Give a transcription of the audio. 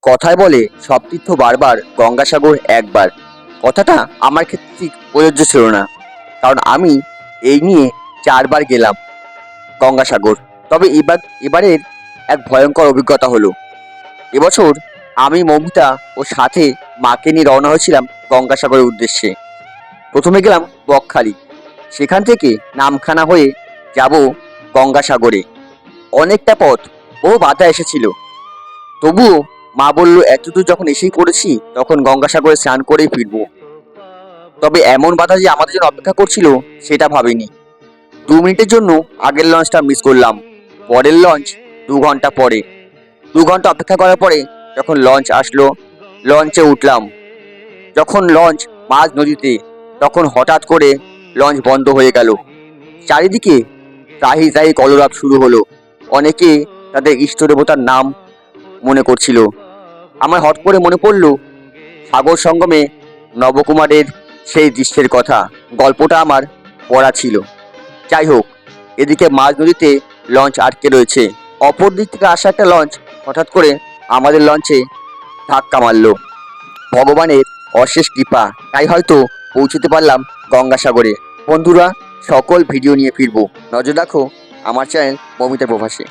কথায় বলে সব তীর্থ বারবার গঙ্গাসাগর একবার। কথাটা আমার ক্ষেত্রে ঠিক প্রযোজ্য ছিল না, কারণ আমি এই নিয়ে 4বার গেলাম গঙ্গাসাগর। তবে এবারের এক ভয়ঙ্কর অভিজ্ঞতা হলো। এবছর আমি, মৌমিতা ও সাথে মাকে নিয়ে রওনা হয়েছিলাম গঙ্গাসাগরের উদ্দেশ্যে। প্রথমে গেলাম বকখালি, সেখান থেকে নামখানা হয়ে যাব গঙ্গাসাগরে। অনেকটা পথ, বহু বাধা এসেছিল, তবুও মা বলল এতদূর যখন এসেই পড়েছি তখন গঙ্গাসাগরে স্নান করেই ফিরবো। তবে এমন বাধা যে আমাদের জন্য অপেক্ষা করছিল সেটা ভাবিনি। 2 মিনিটের জন্য আগের লঞ্চটা মিস করলাম। পরের লঞ্চ 2 ঘন্টা পরে। 2 ঘন্টা অপেক্ষা করার পরে যখন লঞ্চ আসলো, লঞ্চে উঠলাম। যখন লঞ্চ মাঝ নদীতে, তখন হঠাৎ করে লঞ্চ বন্ধ হয়ে গেল। চারিদিকে ত্রাহি ত্রাহি কলরব শুরু হলো। অনেকে তাদের ইষ্ট দেবতার নাম মনে করছিল। আমার হঠাৎ করে মনে পড়ল সাগর সঙ্গমে নবকুমারের সেই দৃশ্যের কথা। গল্পটা আমার পড়া ছিল। যাই হোক, এদিকে মাঝ নদীতে লঞ্চ আটকে রয়েছে। অপর দিক থেকে আসা একটা লঞ্চ হঠাৎ করে আমাদের লঞ্চে ধাক্কা মারল। ভগবানের অশেষ কৃপা, তাই হয়তো পৌঁছতে পারলাম গঙ্গাসাগরে। বন্ধুরা, সকল ভিডিও নিয়ে ফিরবো। নজর রাখো আমার চ্যানেল মৌমিতা প্রভাসে।